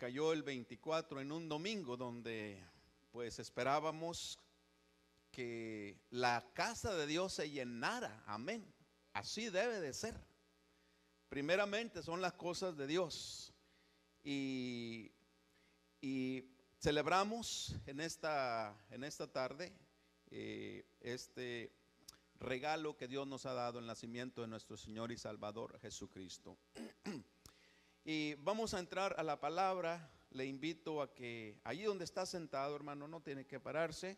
cayó el 24 en un domingo donde pues esperábamos que la casa de Dios se llenara. Amén. Así debe de ser. Primeramente son las cosas de Dios. Y celebramos en esta tarde este regalo que Dios nos ha dado, el nacimiento de nuestro Señor y Salvador Jesucristo. Y vamos a entrar a la palabra. Le invito a que allí donde está sentado, hermano, no tiene que pararse.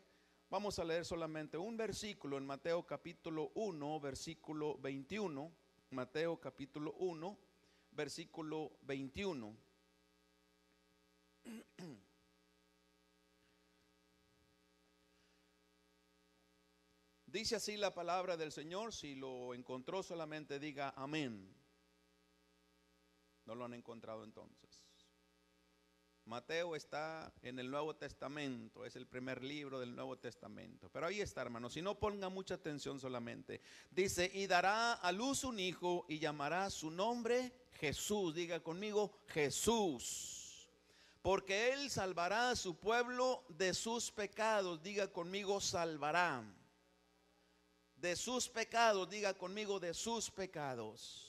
Vamos a leer solamente un versículo en Mateo capítulo 1, versículo 21. Mateo capítulo 1, versículo 21. Dice así la palabra del Señor. Si lo encontró, solamente diga amén. No lo han encontrado entonces. Mateo está en el Nuevo Testamento, es el primer libro del Nuevo Testamento. Pero ahí está, hermano, si no ponga mucha atención solamente. Dice, y dará a luz un hijo y llamará su nombre Jesús. Diga conmigo, Jesús. Porque él salvará a su pueblo de sus pecados. Diga conmigo, salvará. De sus pecados, diga conmigo, de sus pecados.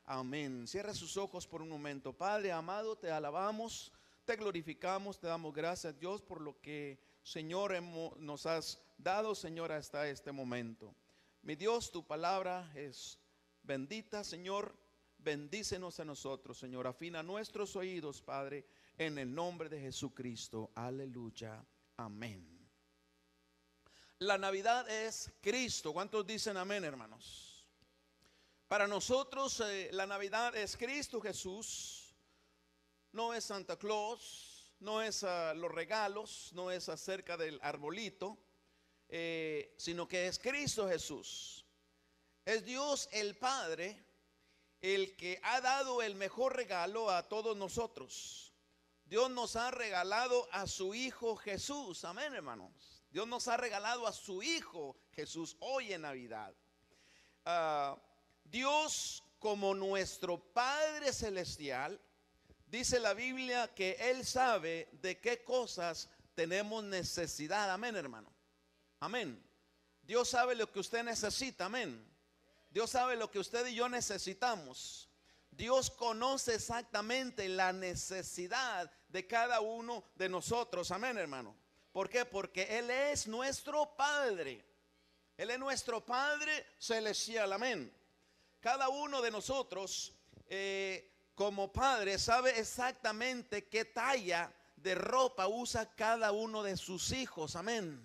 Amén. Cierra sus ojos por un momento. Padre amado, te alabamos, te glorificamos, te damos gracias, Dios, por lo que, Señor, nos has dado, Señor, hasta este momento. Mi Dios, tu palabra es bendita, Señor. Bendícenos a nosotros, Señor. Afina nuestros oídos, Padre, en el nombre de Jesucristo. Aleluya. Amén. La Navidad es Cristo. ¿Cuántos dicen amén, hermanos? Para nosotros la Navidad es Cristo Jesús. No es Santa Claus, no es los regalos, no es acerca del arbolito, sino que es Cristo Jesús. Es Dios el Padre el que ha dado el mejor regalo a todos nosotros. Dios nos ha regalado a su Hijo Jesús. Amén, hermanos. Dios nos ha regalado a su Hijo Jesús hoy en Navidad. Dios, como nuestro Padre Celestial, dice la Biblia que Él sabe de qué cosas tenemos necesidad. Amén, hermano. Amén. Dios sabe lo que usted necesita. Amén. Dios sabe lo que usted y yo necesitamos. Dios conoce exactamente la necesidad de cada uno de nosotros. Amén, hermano. ¿Por qué? Porque Él es nuestro Padre. Él es nuestro Padre Celestial. Amén. Cada uno de nosotros como padre sabe exactamente qué talla de ropa usa cada uno de sus hijos. Amén.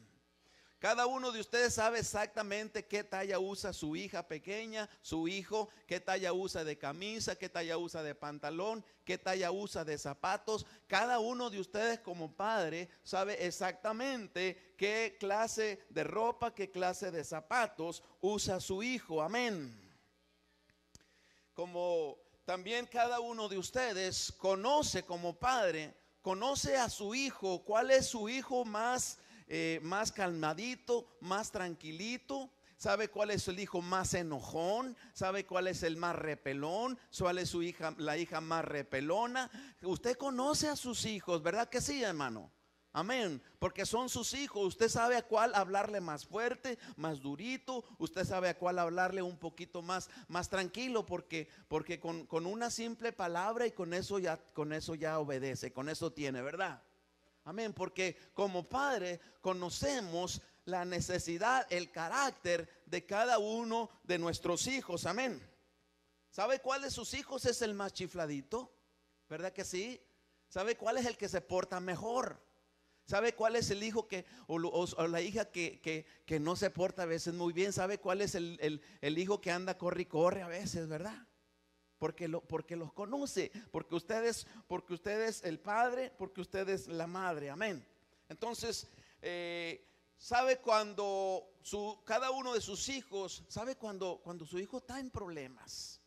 Cada uno de ustedes sabe exactamente qué talla usa su hija pequeña, su hijo, qué talla usa de camisa, qué talla usa de pantalón, qué talla usa de zapatos. Cada uno de ustedes como padre sabe exactamente qué clase de ropa, qué clase de zapatos usa su hijo. Amén. Como también cada uno de ustedes conoce como padre, conoce a su hijo, cuál es su hijo más calmadito, más tranquilito. Sabe cuál es el hijo más enojón, sabe cuál es el más repelón, cuál es su hija, la hija más repelona. Usted conoce a sus hijos, ¿verdad que sí, hermano? Amén, porque son sus hijos. Usted sabe a cuál hablarle más fuerte, más durito. Usted sabe a cuál hablarle un poquito más tranquilo, porque con una simple palabra y con eso ya obedece, con eso tiene, ¿verdad? Amén, porque como padre conocemos la necesidad, el carácter de cada uno de nuestros hijos. Amén. ¿Sabe cuál de sus hijos es el más chifladito? ¿Verdad que sí? ¿Sabe cuál es el que se porta mejor? ¿Sabe cuál es el hijo o la hija que no se porta a veces muy bien? ¿Sabe cuál es el hijo que anda corre y corre a veces, verdad? Porque los conoce, porque ustedes el padre, porque ustedes la madre. Amén. Entonces, sabe cuando cada uno de sus hijos, sabe cuando su hijo está en problemas.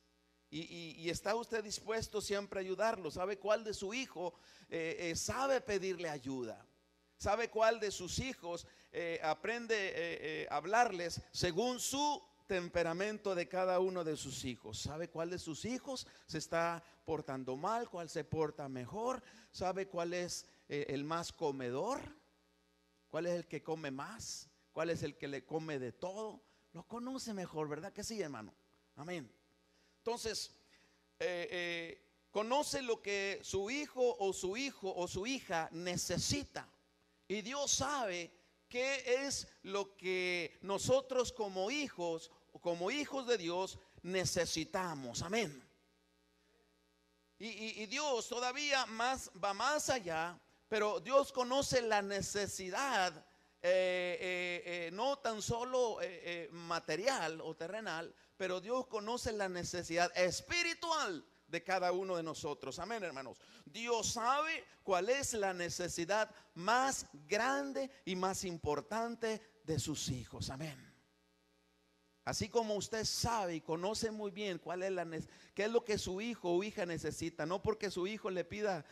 Y está usted dispuesto siempre a ayudarlo. ¿Sabe cuál de su hijo sabe pedirle ayuda? ¿Sabe cuál de sus hijos aprende a hablarles según su temperamento de cada uno de sus hijos. Sabe cuál de sus hijos se está portando mal, cuál se porta mejor. Sabe cuál es el más comedor, cuál es el que come más, cuál es el que le come de todo. Lo conoce mejor, ¿verdad que sí, hermano? Amén. Entonces, conoce lo que su hijo o su hija necesita. Y Dios sabe qué es lo que nosotros como hijos de Dios necesitamos. Amén. Y Dios todavía va más allá, pero Dios conoce la necesidad, no tan solo material o terrenal, pero Dios conoce la necesidad espiritual de cada uno de nosotros. Amén, hermanos. Dios sabe cuál es la necesidad más grande y más importante de sus hijos. Amén. Así como usted sabe y conoce muy bien qué es lo que su hijo o hija necesita. No porque su hijo le pida,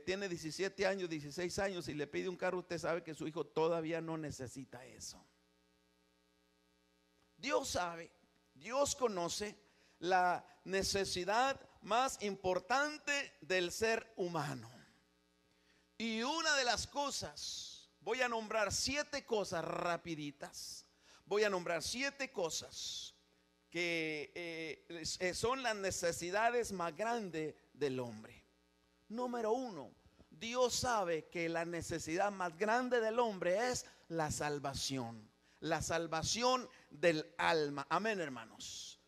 tiene 17 años, 16 años y le pide un carro, usted sabe que su hijo todavía no necesita eso. Dios sabe, Dios conoce la necesidad más importante del ser humano. Y una de las cosas, voy a nombrar 7 cosas rapiditas. Voy a nombrar 7 cosas que son las necesidades más grandes del hombre. Número 1, Dios sabe que la necesidad más grande del hombre es la salvación del alma. Amén, hermanos.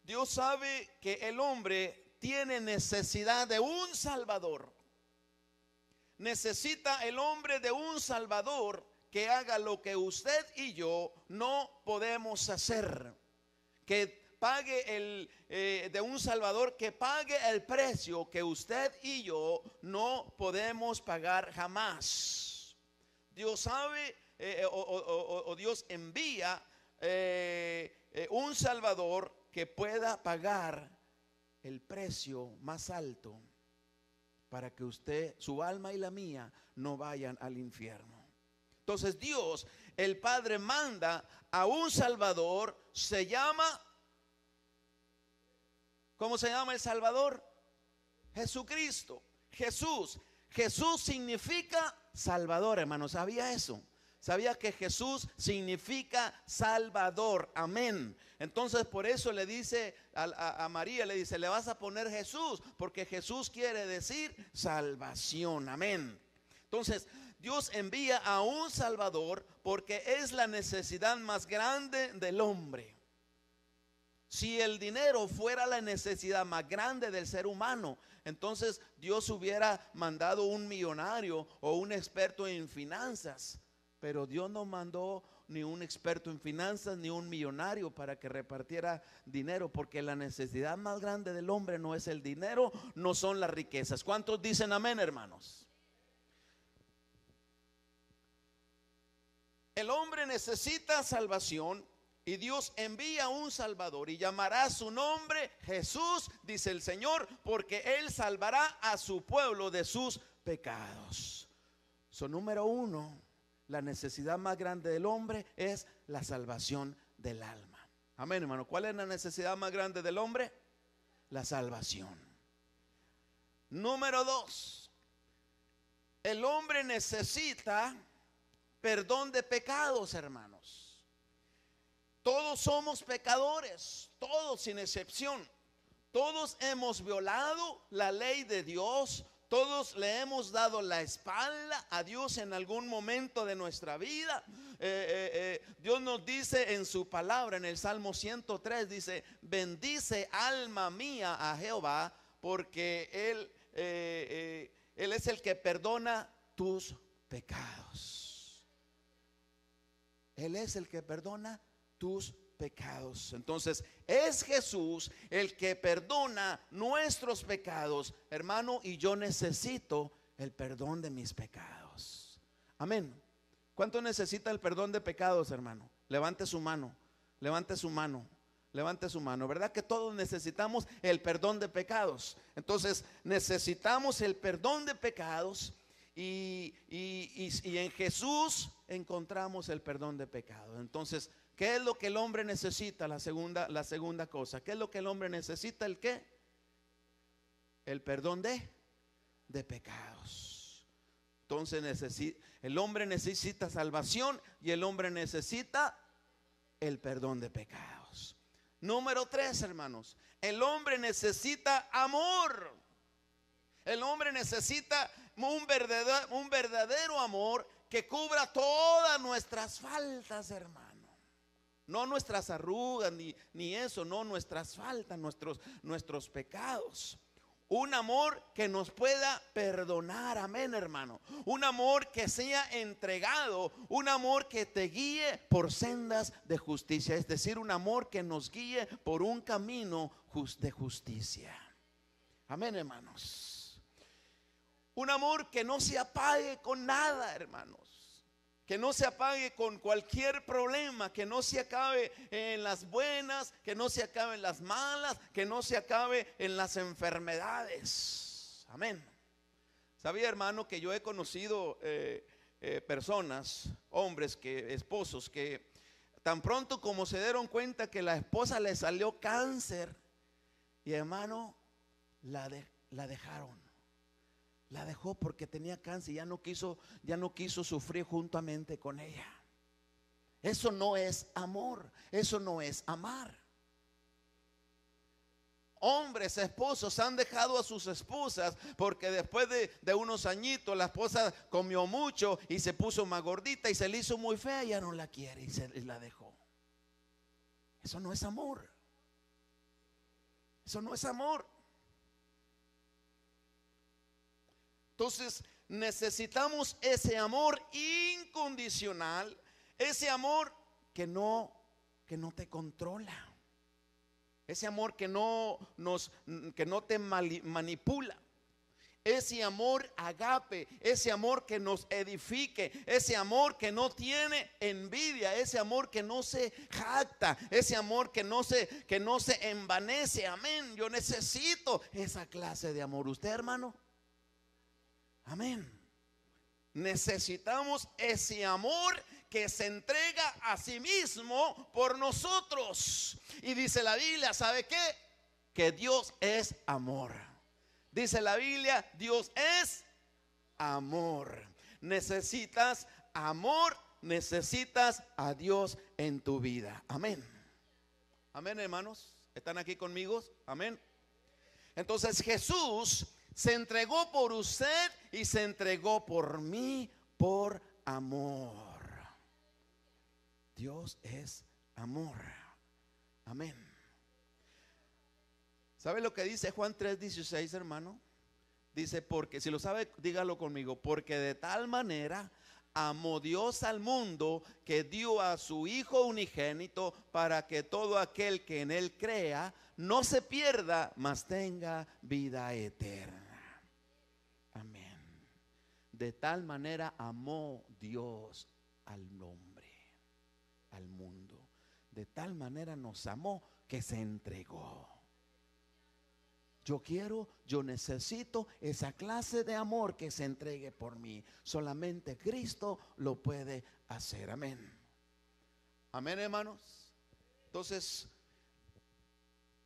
Dios sabe que el hombre tiene necesidad de un Salvador. Necesita el hombre de un Salvador que haga lo que usted y yo no podemos hacer. Que pague de un Salvador que pague el precio que usted y yo no podemos pagar jamás. Dios sabe o Dios envía un Salvador que pueda pagar el precio más alto para que usted, su alma y la mía, no vayan al infierno. Entonces Dios, el Padre, manda a un Salvador. Se llama, ¿cómo se llama el Salvador? Jesucristo. Jesús significa Salvador, hermano. ¿Sabía eso? ¿Sabía que Jesús significa Salvador? Amén. Entonces por eso le dice a María, le dice, le vas a poner Jesús, porque Jesús quiere decir salvación. Amén. Entonces Dios envía a un Salvador porque es la necesidad más grande del hombre. Si el dinero fuera la necesidad más grande del ser humano, entonces Dios hubiera mandado un millonario o un experto en finanzas. Pero Dios no mandó ni un experto en finanzas ni un millonario para que repartiera dinero, porque la necesidad más grande del hombre no es el dinero, no son las riquezas. ¿Cuántos dicen amén, hermanos? El hombre necesita salvación y Dios envía un Salvador y llamará su nombre Jesús, dice el Señor, porque Él salvará a su pueblo de sus pecados. Número 1, la necesidad más grande del hombre es la salvación del alma. Amén, hermano. ¿Cuál es la necesidad más grande del hombre? La salvación. Número 2, el hombre necesita perdón de pecados, hermanos. Todos somos pecadores, todos sin excepción. Todos hemos violado la ley de Dios. Todos le hemos dado la espalda a Dios en algún momento de nuestra vida. Dios nos dice en su palabra, en el Salmo 103, dice: bendice alma mía a Jehová, porque Él es el que perdona tus pecados. Él es el que perdona tus pecados. Entonces es Jesús el que perdona nuestros pecados, hermano, y yo necesito el perdón de mis pecados. Amén. ¿Cuánto necesita el perdón de pecados, hermano? Levante su mano, levante su mano, levante su mano. ¿Verdad que todos necesitamos el perdón de pecados? Entonces necesitamos el perdón de pecados y en Jesús encontramos el perdón de pecados. Entonces ¿Qué es lo que el hombre necesita? La segunda cosa. ¿Qué es lo que el hombre necesita? ¿El qué? El perdón de pecados. Entonces el hombre necesita salvación y el hombre necesita el perdón de pecados. Número 3, hermanos. El hombre necesita amor. El hombre necesita un verdadero amor que cubra todas nuestras faltas, hermano. No nuestras arrugas, ni eso, no nuestras faltas, nuestros pecados. Un amor que nos pueda perdonar, amén, hermano. Un amor que sea entregado, un amor que te guíe por sendas de justicia. Es decir, un amor que nos guíe por un camino de justicia. Amén, hermanos. Un amor que no se apague con nada, hermanos. Que no se apague con cualquier problema, que no se acabe en las buenas, que no se acabe en las malas, que no se acabe en las enfermedades. Amén. Sabía, hermano, que yo he conocido personas, hombres, esposos, que tan pronto como se dieron cuenta que la esposa le salió cáncer, y hermano, la dejaron. La dejó porque tenía cáncer y ya no quiso sufrir juntamente con ella. Eso no es amor, eso no es amar. Hombres, esposos han dejado a sus esposas porque después de unos añitos la esposa comió mucho y se puso más gordita y se le hizo muy fea, ya no la quiere y la dejó. Eso no es amor. Eso no es amor. Entonces necesitamos ese amor incondicional, ese amor que no te controla, ese amor que no te manipula, ese amor agape, ese amor que nos edifique, ese amor que no tiene envidia, ese amor que no se jacta, ese amor que no se envanece. Amén. Yo necesito esa clase de amor. ¿Usted, hermano? Amén. Necesitamos ese amor que se entrega a sí mismo por nosotros. Y dice la Biblia, ¿sabe qué? Que Dios es amor. Dice la Biblia, Dios es amor. Necesitas amor, necesitas a Dios en tu vida. Amén. Amén, hermanos. ¿Están aquí conmigo? Amén. Entonces Jesús se entregó por usted y se entregó por mí por amor. Dios es amor. Amén. ¿Sabe lo que dice Juan 3:16, hermano? Dice, porque, si lo sabe, dígalo conmigo. Porque de tal manera amó Dios al mundo que dio a su Hijo unigénito para que todo aquel que en él crea no se pierda, mas tenga vida eterna. Amén. De tal manera amó Dios al hombre, al mundo. De tal manera nos amó que se entregó. Yo necesito esa clase de amor que se entregue por mí. Solamente Cristo lo puede hacer. Amén. Amén, hermanos. Entonces,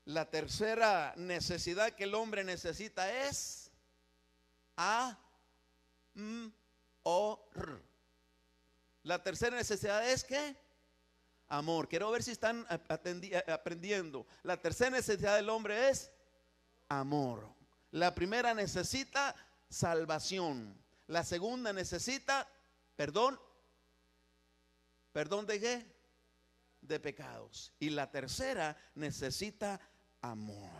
la tercera necesidad que el hombre necesita es amor. La tercera necesidad es ¿qué? Amor. Quiero ver si están aprendiendo. La tercera necesidad del hombre es amor. La primera necesita salvación. La segunda necesita perdón. ¿Perdón de qué? De pecados. Y la tercera necesita amor.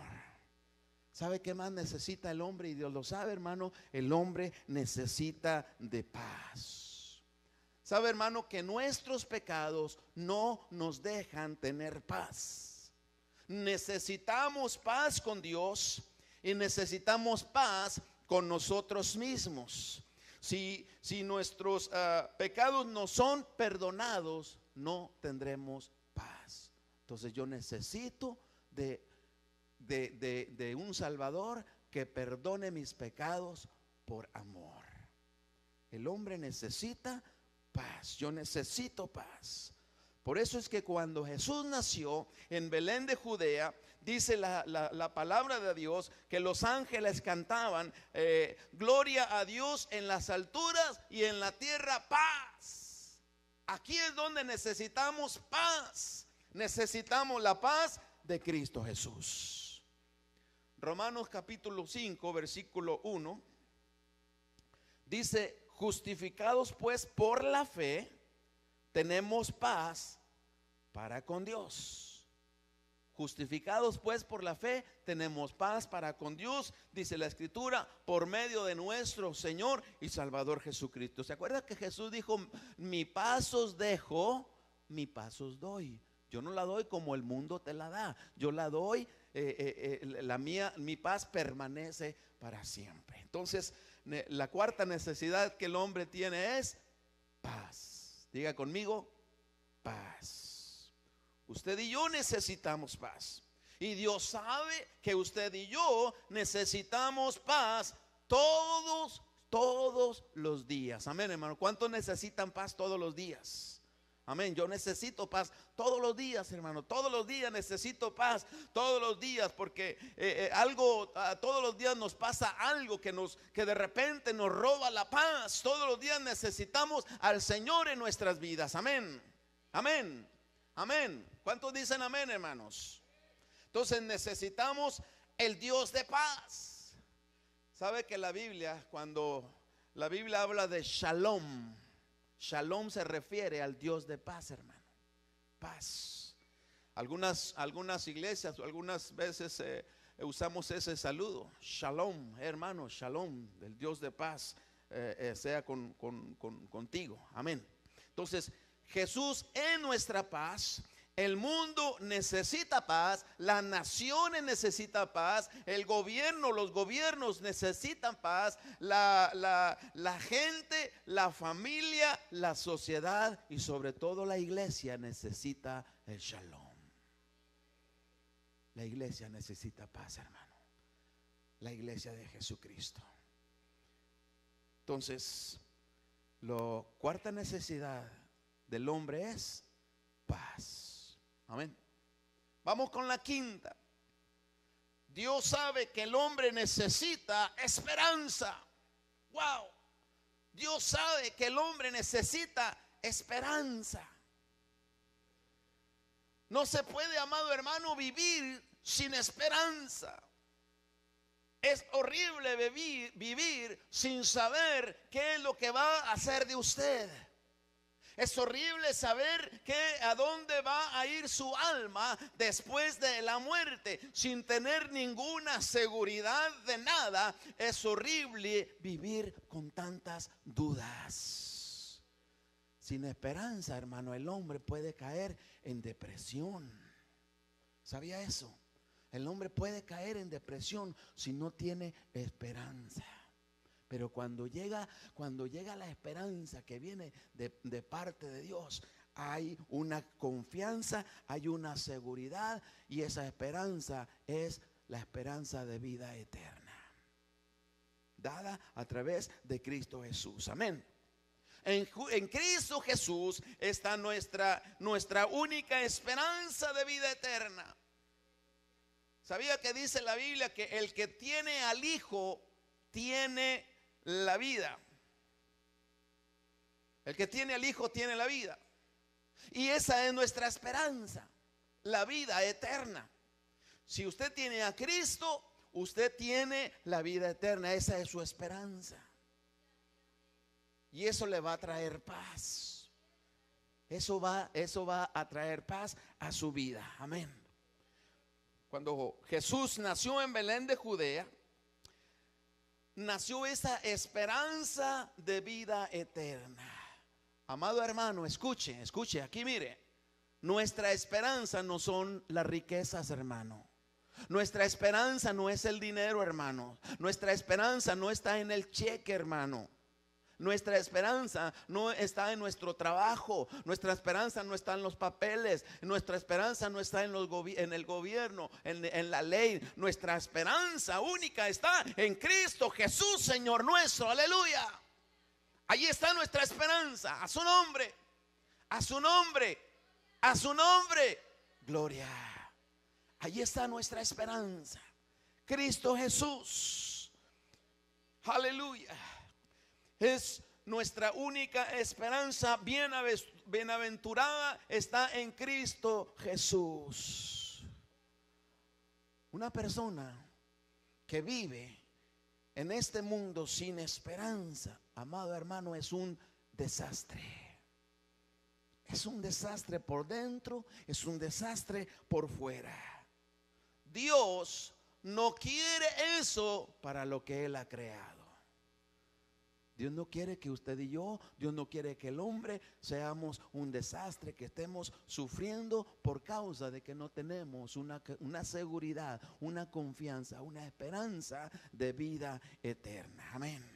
¿Sabe qué más necesita el hombre? Y Dios lo sabe, hermano. El hombre necesita de paz. ¿Sabe, hermano, que nuestros pecados no nos dejan tener paz? Necesitamos paz con Dios y necesitamos paz con nosotros mismos. Si nuestros pecados no son perdonados, no tendremos paz. Entonces yo necesito de un Salvador que perdone mis pecados por amor. El hombre necesita paz. Yo necesito paz. Por eso es que cuando Jesús nació en Belén de Judea, dice la palabra de Dios que los ángeles cantaban, gloria a Dios en las alturas y en la tierra paz. Aquí es donde necesitamos paz. Necesitamos la paz de Cristo Jesús. Romanos capítulo 5, versículo 1, dice: justificados pues por la fe, tenemos paz para con Dios. Justificados pues por la fe, tenemos paz para con Dios, dice la Escritura, por medio de nuestro Señor y Salvador Jesucristo. ¿Se acuerda que Jesús dijo: mi paz os dejo, mi paz os doy? Yo no la doy como el mundo te la da. Yo la doy, mi paz permanece para siempre. Entonces, la cuarta necesidad que el hombre tiene es paz. Diga conmigo, paz. Usted y yo necesitamos paz. Y Dios sabe que usted y yo necesitamos paz todos los días. Amén, hermano. ¿Cuántos necesitan paz todos los días? Amén. Yo necesito paz todos los días, hermano. Todos los días necesito paz. Todos los días, porque todos los días nos pasa algo que de repente nos roba la paz. Todos los días necesitamos al Señor en nuestras vidas. Amén. Amén. Amén. ¿Cuántos dicen amén, hermanos? Entonces necesitamos el Dios de paz. ¿Sabe que la Biblia, cuando la Biblia habla de shalom, shalom se refiere al Dios de paz, hermano? Paz. Algunas iglesias, algunas veces usamos ese saludo: shalom, hermano, shalom, del Dios de paz sea contigo. Amén. Entonces, Jesús es nuestra paz. El mundo necesita paz, las naciones necesitan paz, los gobiernos necesitan paz, la gente, la familia, la sociedad y sobre todo la iglesia necesita el shalom. La iglesia necesita paz, hermano. La iglesia de Jesucristo. Entonces, la cuarta necesidad del hombre es paz. Amén. Vamos con la quinta. Dios sabe que el hombre necesita esperanza. Wow. Dios sabe que el hombre necesita esperanza. No se puede, amado hermano, vivir sin esperanza. Es horrible vivir sin saber qué es lo que va a hacer de usted. Es horrible saber a dónde va a ir su alma después de la muerte, sin tener ninguna seguridad de nada. Es horrible vivir con tantas dudas. Sin esperanza, hermano, el hombre puede caer en depresión. ¿Sabía eso? El hombre puede caer en depresión si no tiene esperanza. Pero cuando llega la esperanza que viene de parte de Dios, hay una confianza, hay una seguridad, y esa esperanza es la esperanza de vida eterna, dada a través de Cristo Jesús. Amén. En Cristo Jesús está nuestra única esperanza de vida eterna. ¿Sabía que dice la Biblia que el que tiene al Hijo tiene la vida? El que tiene al Hijo tiene la vida. Y esa es nuestra esperanza, la vida eterna. Si usted tiene a Cristo, usted tiene la vida eterna. Esa es su esperanza. Y eso le va a traer paz. Eso va a traer paz a su vida. Amén. Cuando Jesús nació en Belén de Judea, nació esa esperanza de vida eterna. Amado hermano, escuche, aquí mire. Nuestra esperanza no son las riquezas, hermano. Nuestra esperanza no es el dinero, hermano. Nuestra esperanza no está en el cheque, hermano. Nuestra esperanza no está en nuestro trabajo. Nuestra esperanza no está en los papeles. Nuestra esperanza no está en el gobierno, en la ley. Nuestra esperanza única está en Cristo Jesús, Señor nuestro. Aleluya. Allí está nuestra esperanza. A su nombre. A su nombre. A su nombre, gloria. Allí está nuestra esperanza. Cristo Jesús. Aleluya. Es nuestra única esperanza. Bienaventurada está en Cristo Jesús. Una persona que vive en este mundo sin esperanza, amado hermano, es un desastre. Es un desastre por dentro, es un desastre por fuera. Dios no quiere eso para lo que Él ha creado. Dios no quiere que usted y yo, Dios no quiere que el hombre seamos un desastre, que estemos sufriendo por causa de que no tenemos una seguridad, una confianza, una esperanza de vida eterna. Amén.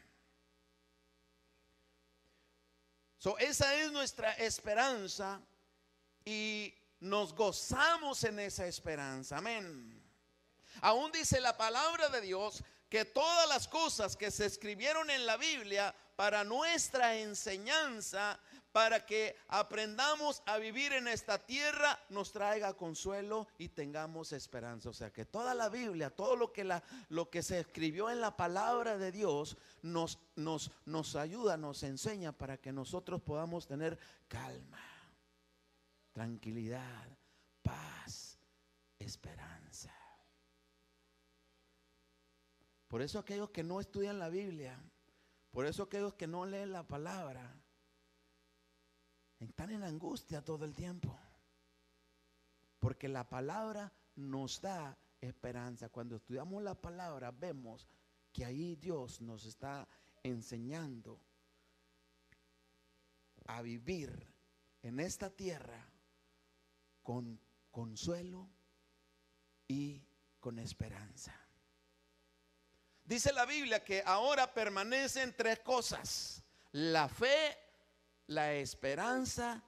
Esa es nuestra esperanza y nos gozamos en esa esperanza. Amén. Aún dice la palabra de Dios que todas las cosas que se escribieron en la Biblia para nuestra enseñanza, para que aprendamos a vivir en esta tierra, nos traiga consuelo y tengamos esperanza. O sea que toda la Biblia, todo lo que se escribió en la palabra de Dios nos ayuda, nos enseña para que nosotros podamos tener calma, tranquilidad, paz, esperanza. Por eso aquellos que no estudian la Biblia, por eso aquellos que no leen la palabra, están en angustia todo el tiempo. Porque la palabra nos da esperanza. Cuando estudiamos la palabra vemos que ahí Dios nos está enseñando a vivir en esta tierra con consuelo y con esperanza. Dice la Biblia que ahora permanecen tres cosas: la fe, la esperanza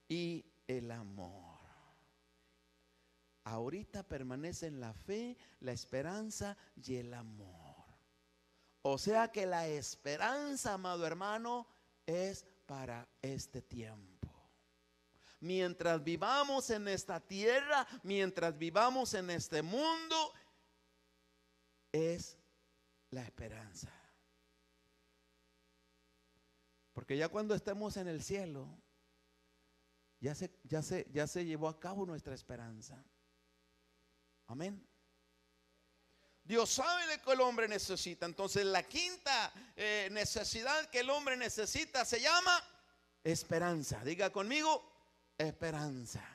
y el amor. Ahorita permanecen la fe, la esperanza y el amor. O sea que la esperanza, amado hermano, es para este tiempo. Mientras vivamos en esta tierra, mientras vivamos en este mundo, es la esperanza. Porque ya cuando estemos en el cielo, ya se llevó a cabo nuestra esperanza. Amén. Dios sabe lo que el hombre necesita. Entonces la quinta necesidad que el hombre necesita se llama esperanza. Diga conmigo, esperanza.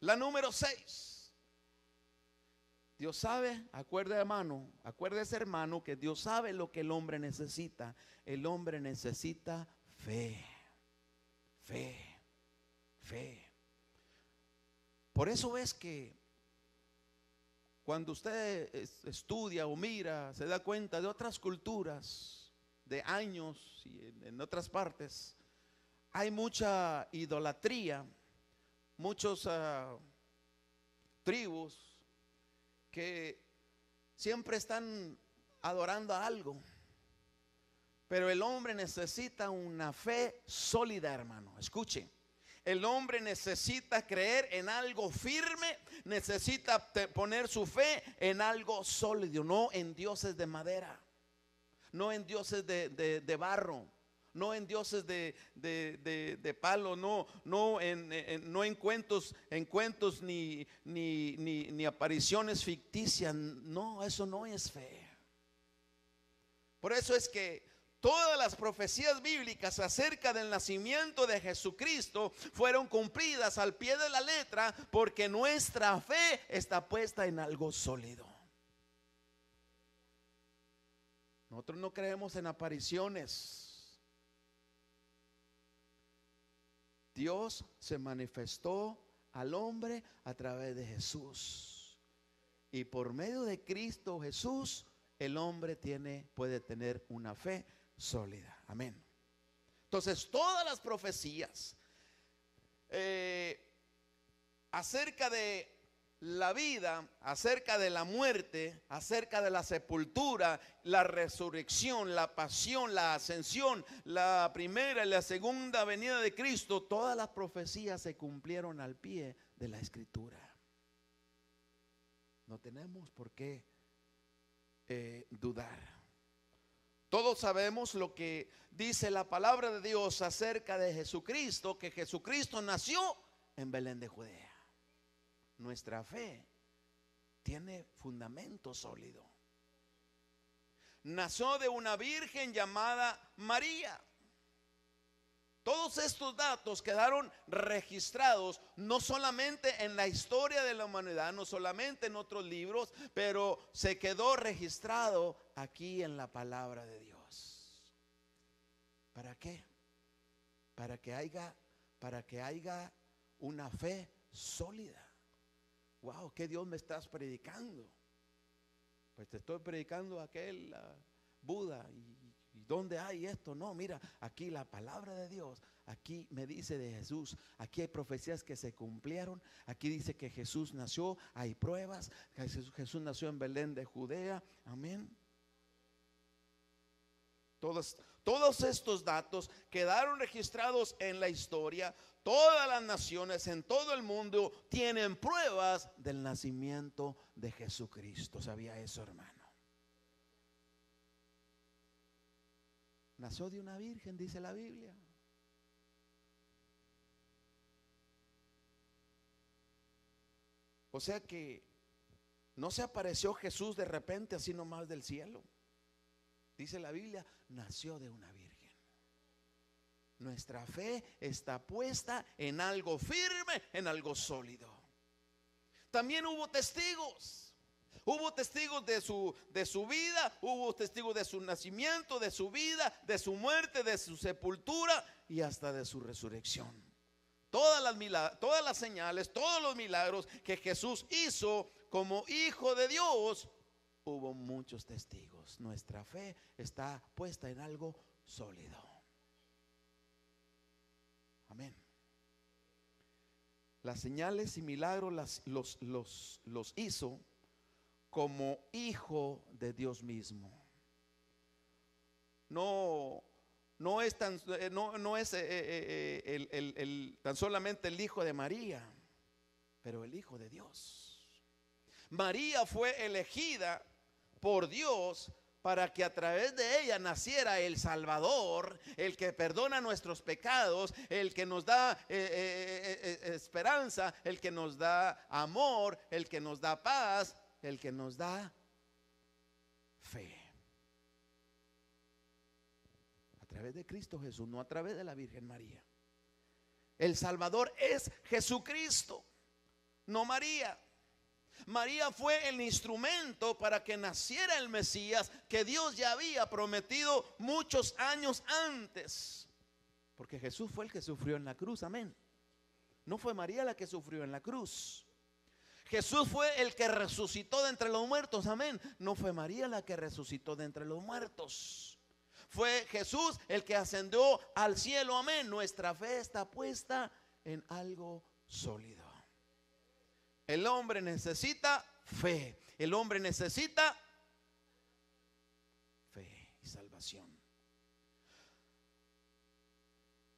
La número 6. Dios sabe, acuérdese hermano, que Dios sabe lo que el hombre necesita. El hombre necesita fe, fe, fe. Por eso es que cuando usted estudia o mira, se da cuenta de otras culturas, de años y en otras partes, hay mucha idolatría, muchos tribus que siempre están adorando a algo. Pero el hombre necesita una fe sólida, hermano. Escuche, el hombre necesita creer en algo firme, necesita poner su fe en algo sólido, no en dioses de madera, no en dioses de barro, no en dioses de palo, no en cuentos ni apariciones ficticias. No, eso no es fe. Por eso es que todas las profecías bíblicas acerca del nacimiento de Jesucristo fueron cumplidas al pie de la letra, porque nuestra fe está puesta en algo sólido. Nosotros no creemos en apariciones. Dios se manifestó al hombre a través de Jesús. Y por medio de Cristo Jesús, el hombre puede tener una fe sólida. Amén. Entonces, todas las profecías acerca de la vida, acerca de la muerte, acerca de la sepultura, la resurrección, la pasión, la ascensión, la primera y la segunda venida de Cristo, todas las profecías se cumplieron al pie de la Escritura. No tenemos por qué dudar. Todos sabemos lo que dice la palabra de Dios acerca de Jesucristo, que Jesucristo nació en Belén de Judea. Nuestra fe tiene fundamento sólido. Nació de una virgen llamada María. Todos estos datos quedaron registrados no solamente en la historia de la humanidad, no solamente en otros libros, pero se quedó registrado aquí en la palabra de Dios. ¿Para qué? Para que haya una fe sólida. Wow, ¿qué Dios me estás predicando? Pues te estoy predicando aquel Buda y ¿dónde hay esto? No, mira, aquí la palabra de Dios, aquí me dice de Jesús, aquí hay profecías que se cumplieron, aquí dice que Jesús nació, hay pruebas, que Jesús nació en Belén de Judea, amén. Todos estos datos quedaron registrados en la historia. Todas las naciones en todo el mundo tienen pruebas del nacimiento de Jesucristo. ¿Sabía eso, hermano? Nació de una virgen, dice la Biblia. O sea que no se apareció Jesús de repente así nomás del cielo. Dice la Biblia, nació de una virgen. Nuestra fe está puesta en algo firme, en algo sólido. También hubo testigos. Hubo testigos de su vida, hubo testigos de su nacimiento, de su vida, de su muerte, de su sepultura y hasta de su resurrección. Todas las señales, todos los milagros que Jesús hizo como hijo de Dios, hubo muchos testigos. Nuestra fe está puesta en algo sólido. Amén. Las señales y milagros los hizo como hijo de Dios mismo. No es tan solamente el hijo de María, pero el hijo de Dios. María fue elegida por Dios para que a través de ella naciera el Salvador, el que perdona nuestros pecados, el que nos da esperanza, el que nos da amor, el que nos da paz, el que nos da fe. A través de Cristo Jesús, no a través de la Virgen María. El Salvador es Jesucristo, no María. María fue el instrumento para que naciera el Mesías que Dios ya había prometido muchos años antes. Porque Jesús fue el que sufrió en la cruz, amén. No fue María la que sufrió en la cruz. Jesús fue el que resucitó de entre los muertos, amén. No fue María la que resucitó de entre los muertos. Fue Jesús el que ascendió al cielo, amén. Nuestra fe está puesta en algo sólido. El hombre necesita fe. El hombre necesita fe y salvación.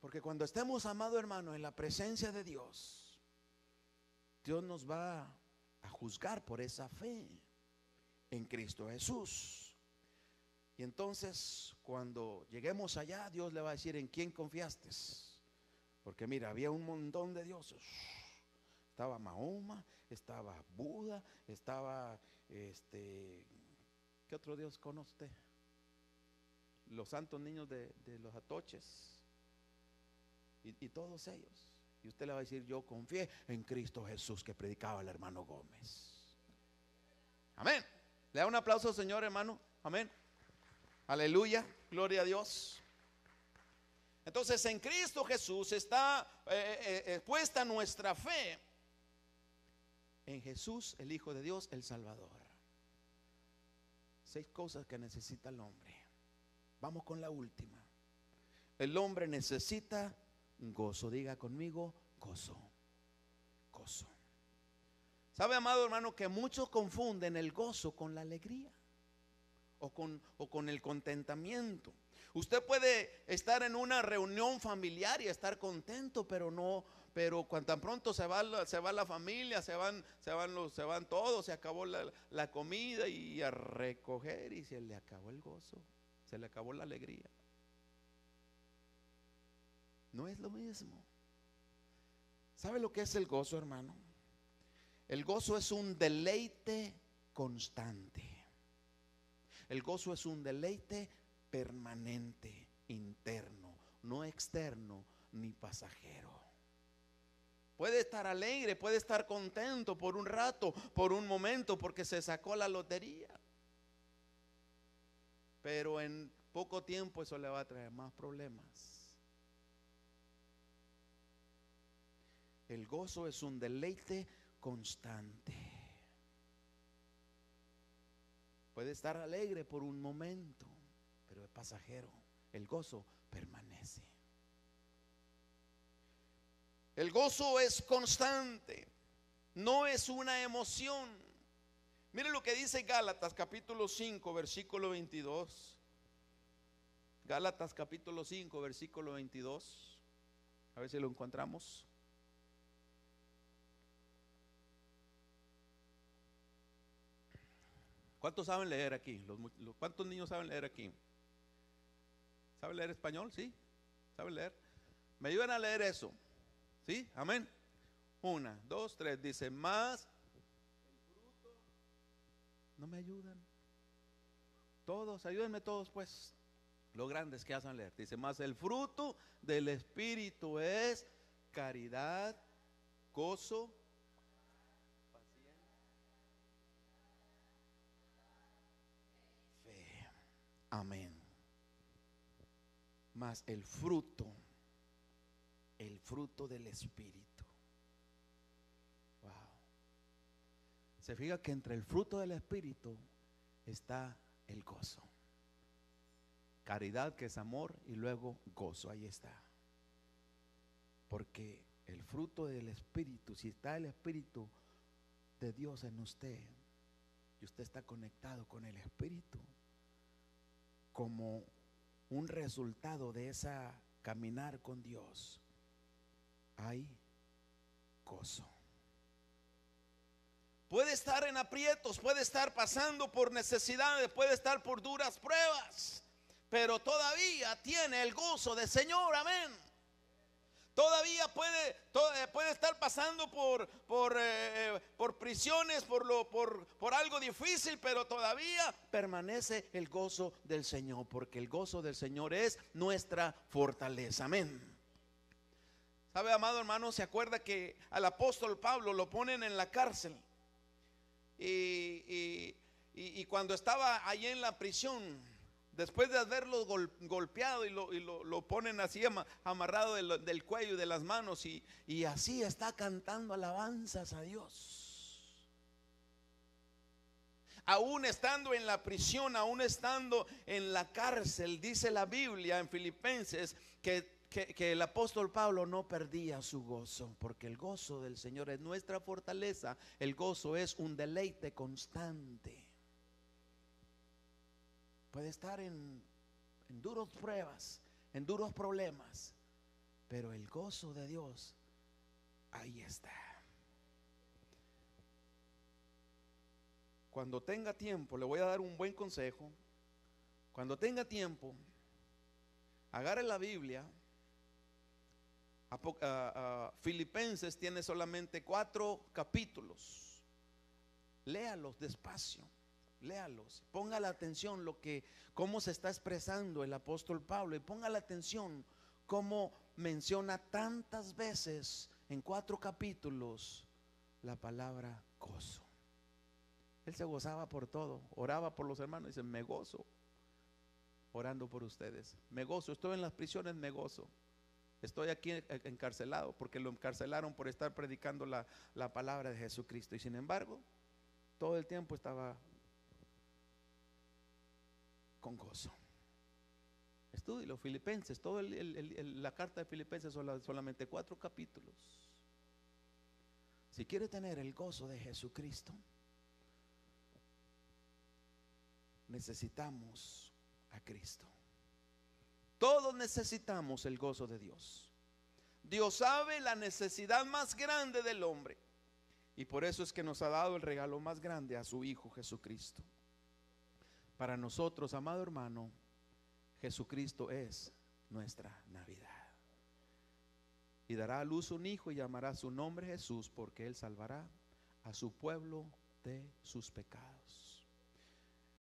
Porque cuando estemos, amado hermano, en la presencia de Dios, Dios nos va a juzgar por esa fe en Cristo Jesús. Y entonces, cuando lleguemos allá, Dios le va a decir: ¿en quién confiaste? Porque mira, había un montón de dioses. Estaba Mahoma, estaba Buda, estaba ¿qué otro Dios conoce usted? Los santos niños de los atoches y todos ellos. Y usted le va a decir: yo confié en Cristo Jesús, que predicaba el hermano Gómez. Amén. Le da un aplauso al Señor, hermano. Amén. Aleluya, gloria a Dios. Entonces en Cristo Jesús está puesta nuestra fe. En Jesús, el Hijo de Dios, el Salvador. 6 cosas que necesita el hombre. Vamos con la última. El hombre necesita gozo. Diga conmigo: gozo. Gozo. ¿Sabe, amado hermano, que muchos confunden el gozo con la alegría o con el contentamiento? Usted puede estar en una reunión familiar y estar contento, pero cuando tan pronto se va la familia, se van todos, se acabó la comida y a recoger y se le acabó el gozo, se le acabó la alegría. No es lo mismo. ¿Sabe lo que es el gozo, hermano? El gozo es un deleite constante. El gozo es un deleite permanente, interno, no externo ni pasajero. Puede estar alegre, puede estar contento por un rato, por un momento, porque se sacó la lotería. Pero en poco tiempo eso le va a traer más problemas. El gozo es un deleite constante. Puede estar alegre por un momento, pero es pasajero. El gozo permanece. El gozo es constante, no es una emoción. Mire lo que dice Gálatas capítulo 5, versículo 22. Gálatas capítulo 5, versículo 22. A ver si lo encontramos. ¿Cuántos saben leer aquí? ¿Cuántos niños saben leer aquí? ¿Saben leer español? ¿Sí? ¿Saben leer? ¿Me ayudan a leer eso? ¿Sí? Amén. 1, 2, 3. Dice, más el fruto. ¿No me ayudan? Todos, ayúdenme todos pues. Los grandes que hacen leer. Dice, más el fruto del Espíritu es caridad, gozo, fe. Amén. Más el fruto del Espíritu. Wow. Se fija que entre el fruto del Espíritu está el gozo. Caridad, que es amor, y luego gozo, ahí está. Porque el fruto del Espíritu, si está el Espíritu de Dios en usted y usted está conectado con el Espíritu, como un resultado de esa caminar con Dios, hay gozo. Puede estar en aprietos, puede estar pasando por necesidades, puede estar por duras pruebas, pero todavía tiene el gozo del Señor, amén. Todavía puede estar pasando por prisiones, por algo difícil, pero todavía permanece el gozo del Señor, porque el gozo del Señor es nuestra fortaleza, amén. ¿Sabe, amado hermano? Se acuerda que al apóstol Pablo lo ponen en la cárcel y cuando estaba allí en la prisión, después de haberlo golpeado y lo ponen así amarrado del cuello y de las manos, y así está cantando alabanzas a Dios. Aún estando en la prisión, aún estando en la cárcel, dice la Biblia en Filipenses que el apóstol Pablo no perdía su gozo, porque el gozo del Señor es nuestra fortaleza. El gozo es un deleite constante. Puede estar en duras pruebas, en duros problemas, pero el gozo de Dios ahí está. Cuando tenga tiempo, le voy a dar un buen consejo. Cuando tenga tiempo, agarre la Biblia. Filipenses tiene solamente 4 capítulos. Léalos despacio. Léalos, ponga la atención cómo se está expresando el apóstol Pablo, y ponga la atención cómo menciona tantas veces en 4 capítulos la palabra gozo. Él se gozaba por todo, oraba por los hermanos y dice, me gozo orando por ustedes, me gozo, estoy en las prisiones, me gozo, estoy aquí encarcelado porque lo encarcelaron por estar predicando la palabra de Jesucristo, y sin embargo todo el tiempo estaba con gozo. Estudie los Filipenses, toda la carta de Filipenses son solamente 4 capítulos. Si quiere tener el gozo de Jesucristo, necesitamos a Cristo. Todos necesitamos el gozo de Dios. Dios sabe la necesidad más grande del hombre, y por eso es que nos ha dado el regalo más grande, a su Hijo Jesucristo. Para nosotros, amado hermano, Jesucristo es nuestra Navidad. Y dará a luz un hijo y llamará su nombre Jesús, porque Él salvará a su pueblo de sus pecados.